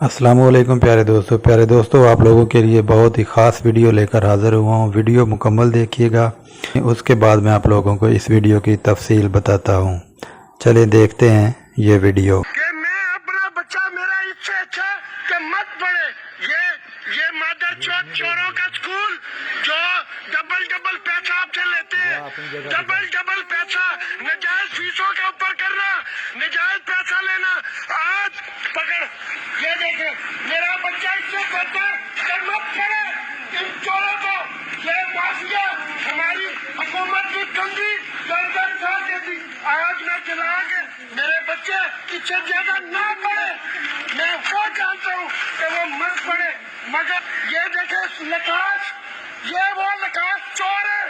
السلام علیکم پیارے دوستوں آپ لوگوں کے لیے بہت ہی خاص ویڈیو لے کر حاضر ہوا ہوں۔ ویڈیو مکمل دیکھیے گا، اس کے بعد میں آپ لوگوں کو اس ویڈیو کی تفصیل بتاتا ہوں۔ چلیں دیکھتے ہیں یہ ویڈیو۔ کہ میں اپنا بچہ میرا اس سے اچھا کہ مت پڑھے یہ مادر چوت چوروں کا اسکول جو ڈبل پیسہ آپ سے لیتے ہیں، ڈبل پیسہ نجائز فیسوں کے اوپر کرنا، نجائز پیسہ لینا۔ آج پکڑ یہ دیکھیں میرا بچہ اس سے کہتا ہے کہ مت پڑھے ان چوروں کو۔ یہ مافیا ہماری حکومت کی گندی گردن اٹھا دیتی۔ آج میں چلا کے میرے بچے اس سے زیادہ نہ پڑھے، میں وہ جانتا ہوں کہ وہ مت پڑھے، مگر یہ دیکھیں لکاس، یہ وہ لکاس چور ہے۔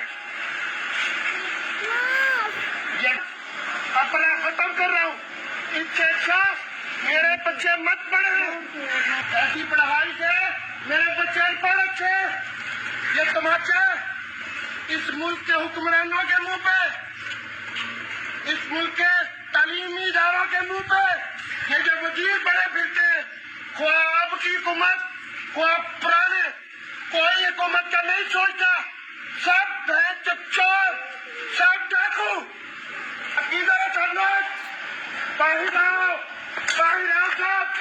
یہ اپنا ختم کر رہا ہوں، اس سے اچھا میرے بچے مت پڑھے۔ ایسی پڑھائی سے میرے بچے پڑھ اچھے۔ یہ تماچا اس ملک کے حکمرانوں کے منہ پہ، اس ملک کے تعلیمی اداروں کے منہ پہ یہ جو وزیر بڑے پھرتے ہیں، خواہ اب کی حکومت خواہ پرانے، کوئی حکومت کا نہیں سوچتا، سب چور، سب ڈاکو۔ عقیدہ سرناک باہر آؤ صاحب،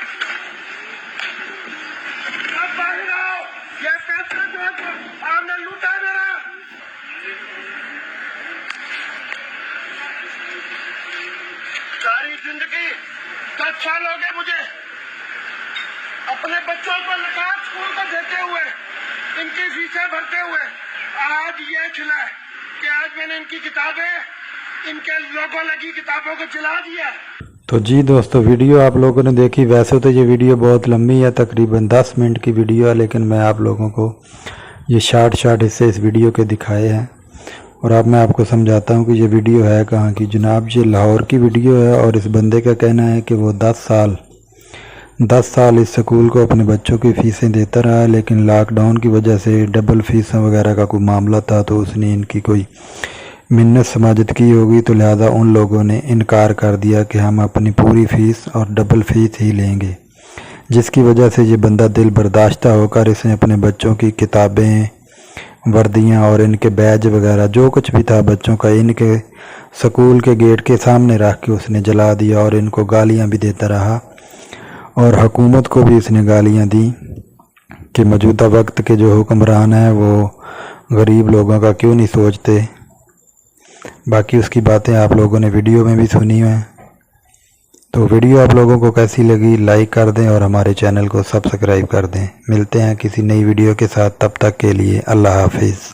اب باہر آؤ۔ یہ پیسہ جو آپ نے لوٹا میرا، ساری زندگی 10 سال ہو گئے مجھے اپنے بچوں کو لکاس اسکول کو دیتے ہوئے، ان کی فیسیں بھرتے ہوئے۔ آج یہ کھلا ہے کہ آج میں نے ان کی کتابیں، ان کے لوگوں لگی کتابوں کو چلا دیا۔ تو جی دوستو ویڈیو آپ لوگوں نے دیکھی۔ ویسے تو یہ ویڈیو بہت لمبی ہے، تقریباً 10 منٹ کی ویڈیو ہے، لیکن میں آپ لوگوں کو یہ شارٹ حصے اس ویڈیو کے دکھائے ہیں، اور اب میں آپ کو سمجھاتا ہوں کہ یہ ویڈیو ہے کہاں کی۔ جناب یہ لاہور کی ویڈیو ہے، اور اس بندے کا کہنا ہے کہ وہ 10 سال اس سکول کو اپنے بچوں کی فیسیں دیتا رہا ہے، لیکن لاک ڈاؤن کی وجہ سے ڈبل فیسوں وغیرہ کا کوئی معاملہ تھا، تو اس نے ان کی کوئی منت سماجت کی ہوگی، تو لہذا ان لوگوں نے انکار کر دیا کہ ہم اپنی پوری فیس اور ڈبل فیس ہی لیں گے، جس کی وجہ سے یہ بندہ دل برداشتہ ہو کر اس نے اپنے بچوں کی کتابیں، وردیاں اور ان کے بیج وغیرہ جو کچھ بھی تھا بچوں کا، ان کے سکول کے گیٹ کے سامنے رکھ کے اس نے جلا دیا، اور ان کو گالیاں بھی دیتا رہا، اور حکومت کو بھی اس نے گالیاں دی کہ موجودہ وقت کے جو حکمران ہیں وہ غریب لوگوں کا کیوں نہیں سوچتے۔ باقی اس کی باتیں آپ لوگوں نے ویڈیو میں بھی سنی ہیں۔ تو ویڈیو آپ لوگوں کو کیسی لگی لائک کر دیں، اور ہمارے چینل کو سبسکرائب کر دیں۔ ملتے ہیں کسی نئی ویڈیو کے ساتھ، تب تک کے لیے اللہ حافظ۔